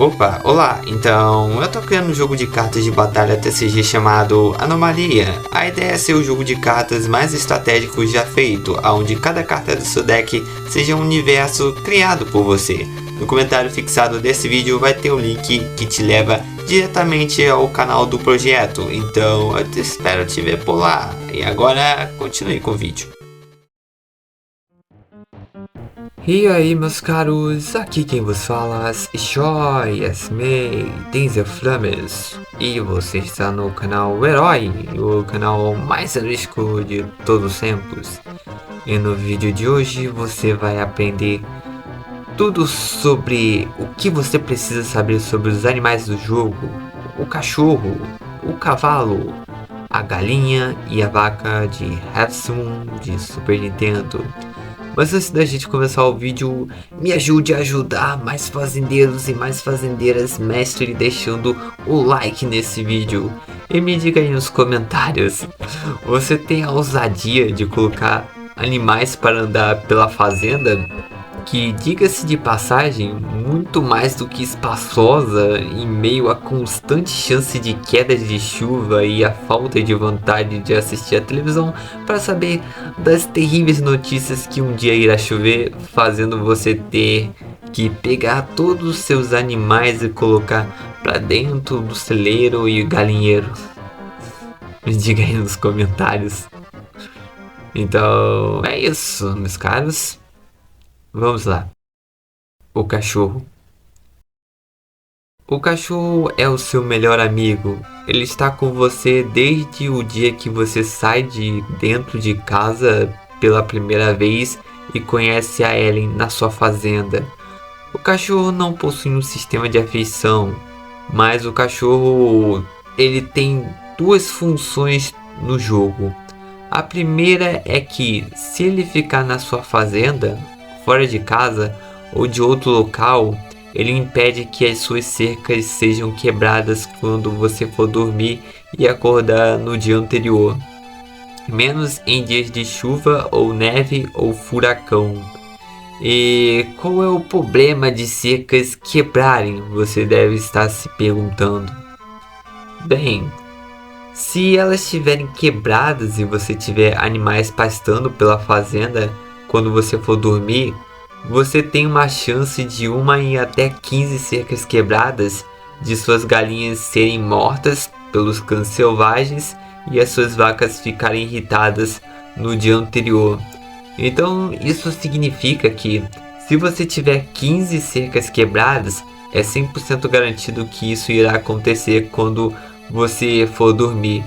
Opa, olá! Então, eu tô criando um jogo de cartas de batalha TCG chamado Anomalia. A ideia é ser o jogo de cartas mais estratégico já feito, onde cada carta do seu deck seja um universo criado por você. No comentário fixado desse vídeo vai ter o link que te leva diretamente ao canal do projeto, então eu espero te ver por lá. E agora, continue com o vídeo. E aí, meus caros, aqui quem vos fala é Joyas May Denzel Flames, e você está no canal Herói, o canal mais heroístico de todos os tempos. E no vídeo de hoje você vai aprender tudo sobre o que você precisa saber sobre os animais do jogo: o cachorro, o cavalo, a galinha e a vaca de Hearthstone de Super Nintendo. Mas antes da gente começar o vídeo, me ajude a ajudar mais fazendeiros e mais fazendeiras, mestre, deixando o like nesse vídeo. E me diga aí nos comentários, você tem a ousadia de colocar animais para andar pela fazenda? Que, diga-se de passagem, muito mais do que espaçosa em meio à constante chance de quedas de chuva e a falta de vontade de assistir a televisão para saber das terríveis notícias que um dia irá chover, fazendo você ter que pegar todos os seus animais e colocar para dentro do celeiro e galinheiro. Me diga aí nos comentários. Então é isso, meus caros. Vamos lá. O cachorro. O cachorro é o seu melhor amigo. Ele está com você desde o dia que você sai de dentro de casa pela primeira vez e conhece a Ellen na sua fazenda. O cachorro não possui um sistema de afeição, mas o cachorro ele tem duas funções no jogo. A primeira é que, se ele ficar na sua fazenda, fora de casa ou de outro local, ele impede que as suas cercas sejam quebradas quando você for dormir e acordar no dia anterior, menos em dias de chuva ou neve ou furacão. E qual é o problema de cercas quebrarem? Você deve estar se perguntando. Bem, se elas estiverem quebradas e você tiver animais pastando pela fazenda quando você for dormir, você tem uma chance de 1 em até 15 cercas quebradas de suas galinhas serem mortas pelos cães selvagens e as suas vacas ficarem irritadas no dia anterior. Então isso significa que, se você tiver 15 cercas quebradas, é 100% garantido que isso irá acontecer quando você for dormir.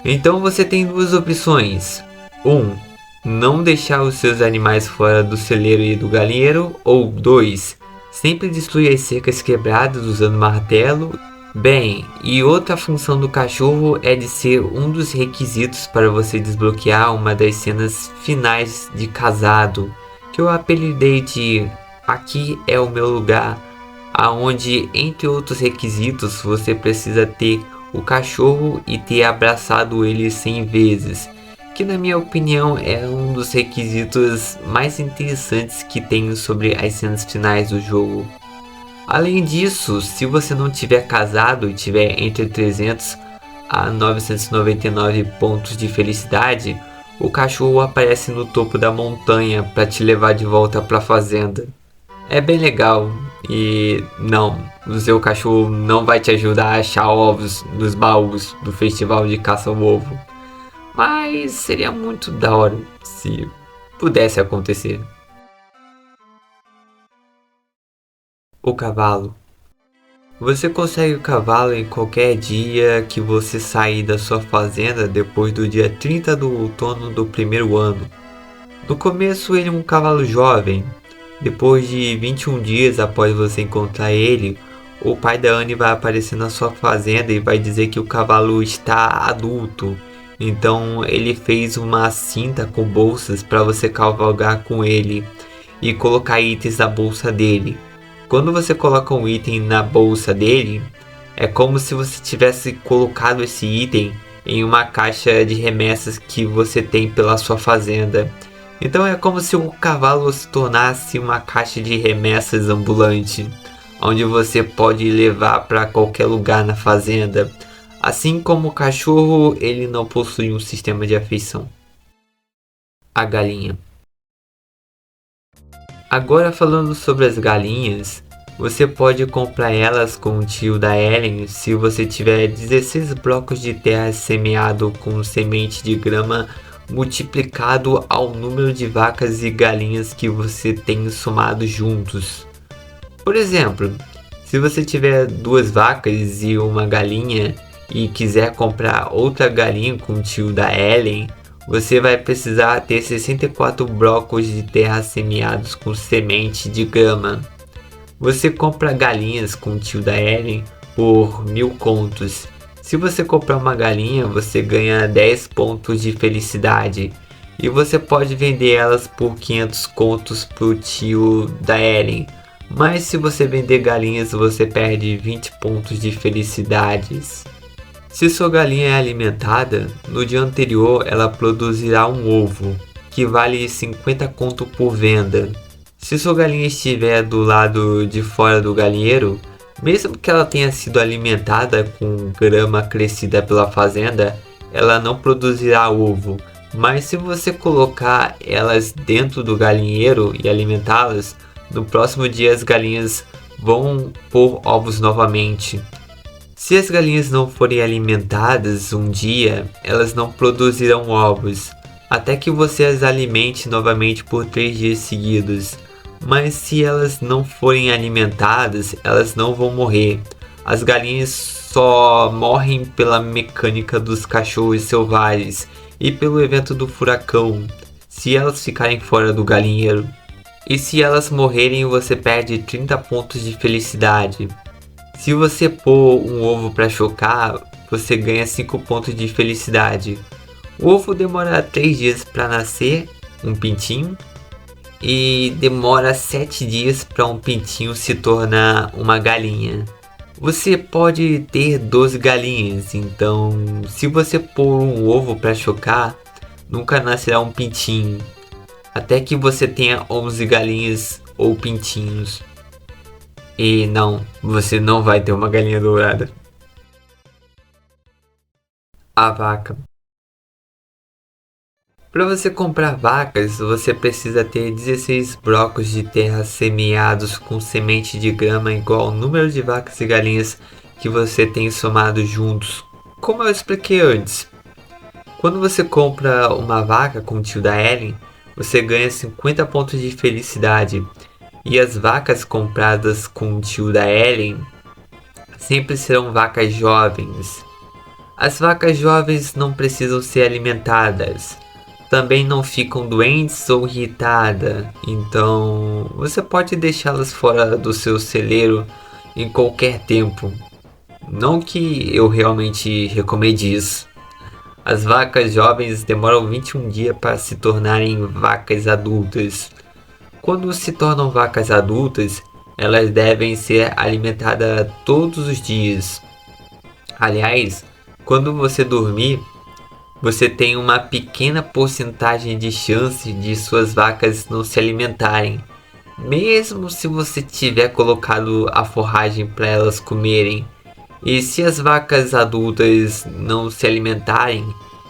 Então você tem duas opções: não deixar os seus animais fora do celeiro e do galinheiro, ou 2, sempre destruir as cercas quebradas usando martelo. Bem, e outra função do cachorro é de ser um dos requisitos para você desbloquear uma das cenas finais de Casado, que eu apelidei de Aqui é o Meu Lugar, aonde, entre outros requisitos, você precisa ter o cachorro e ter abraçado ele 100 vezes, que na minha opinião é um dos requisitos mais interessantes que tem sobre as cenas finais do jogo. Além disso, se você não tiver casado e tiver entre 300 a 999 pontos de felicidade, o cachorro aparece no topo da montanha para te levar de volta para a fazenda. É bem legal, e não, o seu cachorro não vai te ajudar a achar ovos nos baús do festival de caça ao ovo. Mas seria muito da hora se pudesse acontecer. O cavalo. Você consegue o cavalo em qualquer dia que você sair da sua fazenda depois do dia 30 do outono do primeiro ano. No começo ele é um cavalo jovem. Depois de 21 dias após você encontrar ele, o pai da Anne vai aparecer na sua fazenda e vai dizer que o cavalo está adulto. Então ele fez uma cinta com bolsas para você cavalgar com ele e colocar itens na bolsa dele. Quando você coloca um item na bolsa dele, é como se você tivesse colocado esse item em uma caixa de remessas que você tem pela sua fazenda. Então é como se o cavalo se tornasse uma caixa de remessas ambulante. onde você pode levar para qualquer lugar na fazenda. Assim como o cachorro, ele não possui um sistema de afeição. A galinha. Agora falando sobre as galinhas, você pode comprar elas com o tio da Ellen se você tiver 16 blocos de terra semeado com semente de grama multiplicado ao número de vacas e galinhas que você tem somado juntos. Por exemplo, se você tiver 2 vacas e uma galinha e quiser comprar outra galinha com o tio da Ellen, você vai precisar ter 64 blocos de terra semeados com semente de grama. Você compra galinhas com o tio da Ellen por 1000 contos. Se você comprar uma galinha, você ganha 10 pontos de felicidade. E você pode vender elas por 500 contos pro tio da Ellen. Mas se você vender galinhas, você perde 20 pontos de felicidades. Se sua galinha é alimentada, no dia anterior ela produzirá um ovo, que vale 50 conto por venda. Se sua galinha estiver do lado de fora do galinheiro, mesmo que ela tenha sido alimentada com grama crescida pela fazenda, ela não produzirá ovo. Mas se você colocar elas dentro do galinheiro e alimentá-las, no próximo dia as galinhas vão pôr ovos novamente. Se as galinhas não forem alimentadas um dia, elas não produzirão ovos, até que você as alimente novamente por 3 dias seguidos. Mas se elas não forem alimentadas, elas não vão morrer. As galinhas só morrem pela mecânica dos cachorros selvagens e pelo evento do furacão, se elas ficarem fora do galinheiro. E se elas morrerem, você perde 30 pontos de felicidade. Se você pôr um ovo para chocar, você ganha 5 pontos de felicidade. O ovo demora 3 dias para nascer, um pintinho, e demora 7 dias para um pintinho se tornar uma galinha. Você pode ter 12 galinhas, então se você pôr um ovo para chocar, nunca nascerá um pintinho, até que você tenha 11 galinhas ou pintinhos. E não, você não vai ter uma galinha dourada. A vaca. Para você comprar vacas, você precisa ter 16 blocos de terra semeados com semente de grama igual ao número de vacas e galinhas que você tem somado juntos. Como eu expliquei antes, quando você compra uma vaca com o tio da Ellen, você ganha 50 pontos de felicidade. E as vacas compradas com o tio da Ellen sempre serão vacas jovens. As vacas jovens não precisam ser alimentadas. Também não ficam doentes ou irritadas. Então você pode deixá-las fora do seu celeiro em qualquer tempo. Não que eu realmente recomende isso. As vacas jovens demoram 21 dias para se tornarem vacas adultas. Quando se tornam vacas adultas, elas devem ser alimentadas todos os dias. Aliás, quando você dormir, você tem uma pequena porcentagem de chance de suas vacas não se alimentarem, mesmo se você tiver colocado a forragem para elas comerem. E se as vacas adultas não se alimentarem,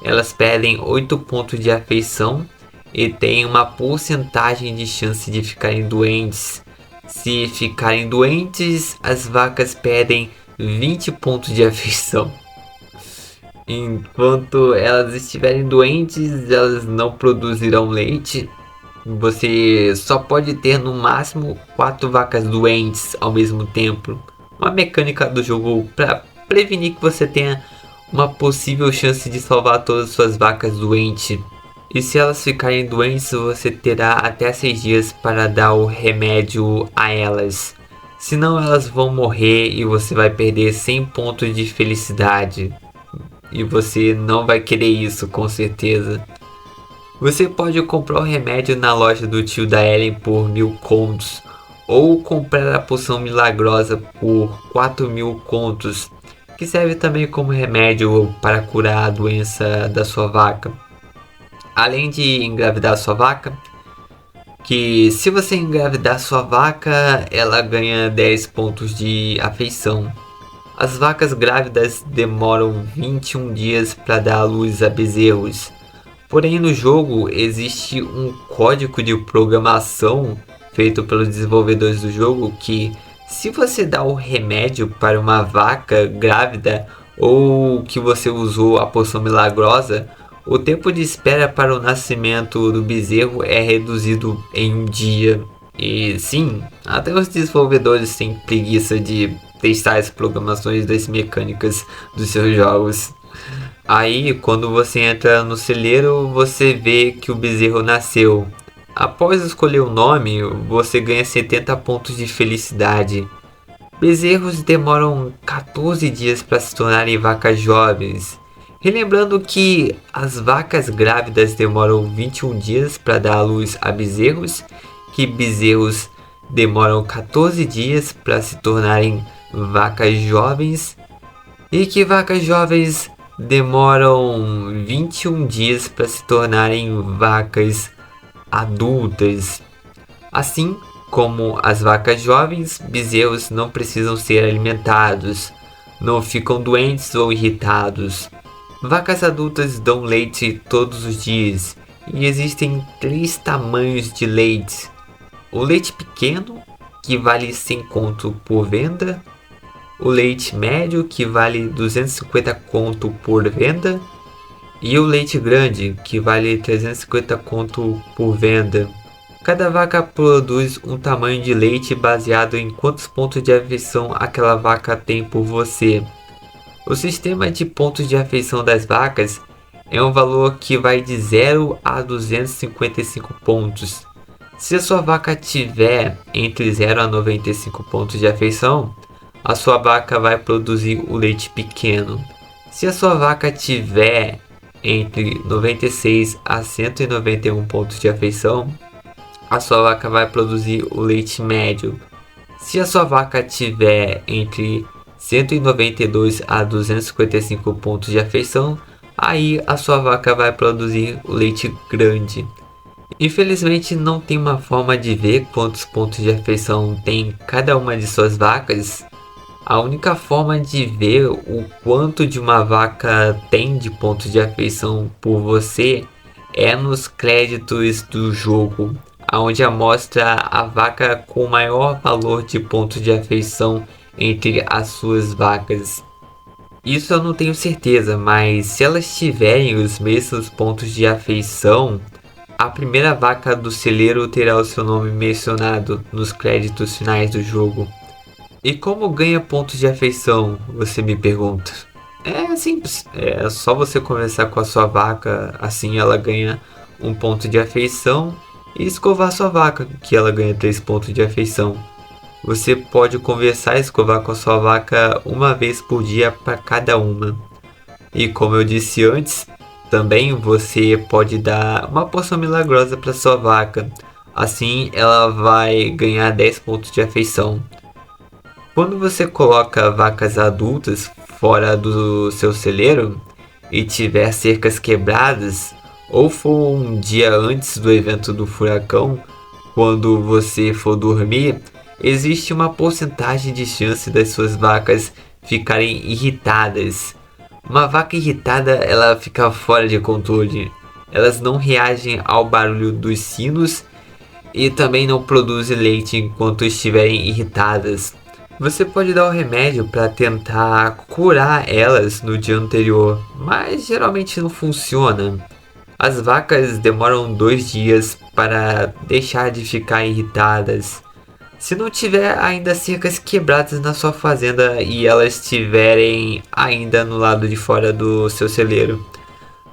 elas perdem 8 pontos de afeição e têm uma porcentagem de chance de ficarem doentes. Se ficarem doentes, as vacas perdem 20 pontos de afeição. Enquanto elas estiverem doentes, elas não produzirão leite. Você só pode ter no máximo 4 vacas doentes ao mesmo tempo. Uma mecânica do jogo para prevenir que você tenha uma possível chance de salvar todas as suas vacas doentes. E se elas ficarem doentes, você terá até 6 dias para dar o remédio a elas. Senão elas vão morrer e você vai perder 100 pontos de felicidade. E você não vai querer isso, com certeza. Você pode comprar o remédio na loja do tio da Ellen por 1000 contos. Ou comprar a poção milagrosa por 4000 contos. Que serve também como remédio para curar a doença da sua vaca. Além de engravidar sua vaca, que se você engravidar sua vaca, ela ganha 10 pontos de afeição. As vacas grávidas demoram 21 dias para dar à luz a bezerros. Porém, no jogo existe um código de programação feito pelos desenvolvedores do jogo que, se você dá o remédio para uma vaca grávida ou que você usou a poção milagrosa, o tempo de espera para o nascimento do bezerro é reduzido em um dia. E sim, até os desenvolvedores têm preguiça de testar as programações das mecânicas dos seus jogos. Aí, quando você entra no celeiro, você vê que o bezerro nasceu. Após escolher o nome, você ganha 70 pontos de felicidade. Bezerros demoram 14 dias para se tornarem vacas jovens. Relembrando que as vacas grávidas demoram 21 dias para dar à luz a bezerros, que bezerros demoram 14 dias para se tornarem vacas jovens e que vacas jovens demoram 21 dias para se tornarem vacas adultas. Assim como as vacas jovens, bezerros não precisam ser alimentados, não ficam doentes ou irritados. Vacas adultas dão leite todos os dias e existem 3 tamanhos de leite. O leite pequeno, que vale 100 conto por venda. O leite médio, que vale 250 conto por venda, e o leite grande, que vale 350 conto por venda. Cada vaca produz um tamanho de leite baseado em quantos pontos de afeição aquela vaca tem por você. O sistema de pontos de afeição das vacas é um valor que vai de 0 a 255 pontos. Se a sua vaca tiver entre 0 a 95 pontos de afeição, a sua vaca vai produzir o leite pequeno. Se a sua vaca tiver entre 96 a 191 pontos de afeição, a sua vaca vai produzir o leite médio. Se a sua vaca tiver entre 192 a 255 pontos de afeição, aí a sua vaca vai produzir o leite grande. Infelizmente não tem uma forma de ver quantos pontos de afeição tem cada uma de suas vacas. A única forma de ver o quanto de uma vaca tem de pontos de afeição por você é nos créditos do jogo, onde mostra a vaca com o maior valor de pontos de afeição entre as suas vacas. Isso eu não tenho certeza, mas se elas tiverem os mesmos pontos de afeição, a primeira vaca do celeiro terá o seu nome mencionado nos créditos finais do jogo. E como ganha pontos de afeição, você me pergunta? É simples, é só você conversar com a sua vaca, assim ela ganha um ponto de afeição, e escovar sua vaca, que ela ganha 3 pontos de afeição. Você pode conversar e escovar com a sua vaca uma vez por dia para cada uma. E como eu disse antes, também você pode dar uma poção milagrosa para sua vaca, assim ela vai ganhar 10 pontos de afeição. Quando você coloca vacas adultas fora do seu celeiro e tiver cercas quebradas, ou for um dia antes do evento do furacão, quando você for dormir, existe uma porcentagem de chance das suas vacas ficarem irritadas. Uma vaca irritada, ela fica fora de controle. Elas não reagem ao barulho dos sinos e também não produzem leite enquanto estiverem irritadas. Você pode dar o remédio para tentar curar elas no dia anterior, mas geralmente não funciona. As vacas demoram 2 dias para deixar de ficar irritadas. Se não tiver ainda cercas quebradas na sua fazenda e elas estiverem ainda no lado de fora do seu celeiro.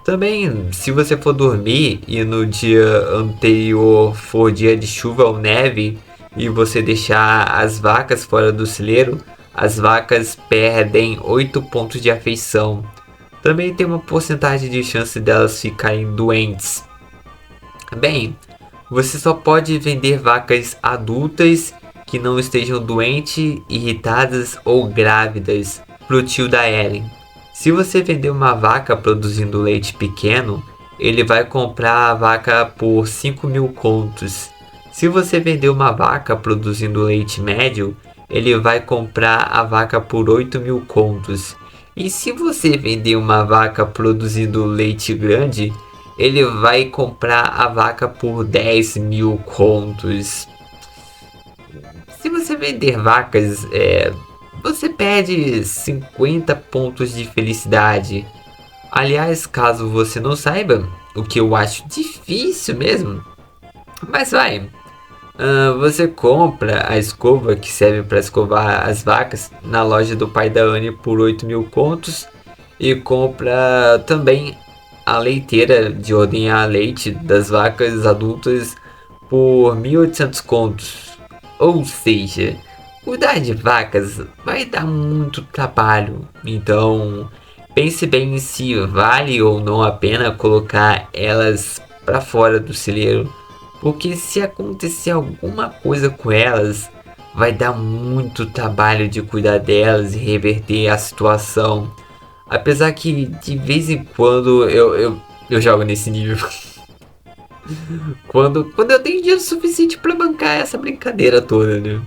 Também, se você for dormir e no dia anterior for dia de chuva ou neve, e você deixar as vacas fora do celeiro, as vacas perdem 8 pontos de afeição. Também tem uma porcentagem de chance delas ficarem doentes. Bem, você só pode vender vacas adultas que não estejam doentes, irritadas ou grávidas pro tio da Ellen. Se você vender uma vaca produzindo leite pequeno, ele vai comprar a vaca por 5.000 contos. Se você vender uma vaca produzindo leite médio, ele vai comprar a vaca por 8.000 contos. E se você vender uma vaca produzindo leite grande, ele vai comprar a vaca por 10.000 contos. Se você vender vacas, você perde 50 pontos de felicidade. Aliás, caso você não saiba, o que eu acho difícil mesmo, mas vai. Você compra a escova que serve para escovar as vacas na loja do pai da Anne por 8.000 contos e compra também a leiteira de ordenhar leite das vacas adultas por 1.800 contos. Ou seja, cuidar de vacas vai dar muito trabalho, então pense bem se vale ou não a pena colocar elas para fora do celeiro. Porque se acontecer alguma coisa com elas, vai dar muito trabalho de cuidar delas e reverter a situação. Apesar que de vez em quando eu jogo nesse nível. quando eu tenho dinheiro suficiente para bancar essa brincadeira toda, né?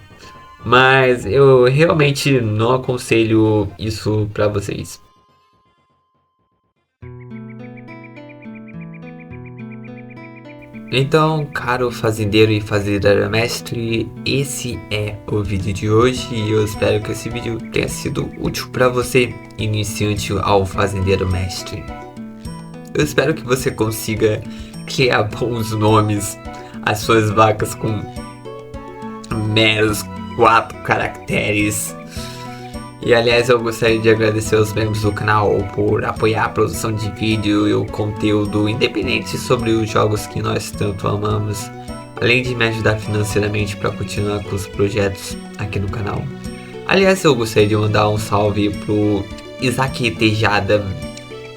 Mas eu realmente não aconselho isso para vocês. Então, caro fazendeiro e fazendeira mestre, esse é o vídeo de hoje e eu espero que esse vídeo tenha sido útil para você, iniciante ao fazendeiro mestre. Eu espero que você consiga criar bons nomes às suas vacas com meros 4 caracteres. E aliás, eu gostaria de agradecer aos membros do canal por apoiar a produção de vídeo e o conteúdo independente sobre os jogos que nós tanto amamos, além de me ajudar financeiramente para continuar com os projetos aqui no canal. Aliás, eu gostaria de mandar um salve pro Isaac Tejada.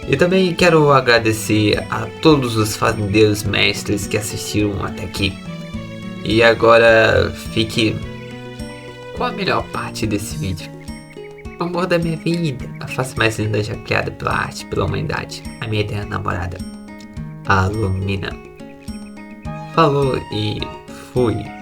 E também quero agradecer a todos os fazendeiros mestres que assistiram até aqui. E agora fique com a melhor parte desse vídeo. O amor da minha vida, a face mais linda já criada pela arte, pela humanidade, a minha eterna namorada, a Lumina. Falou e fui.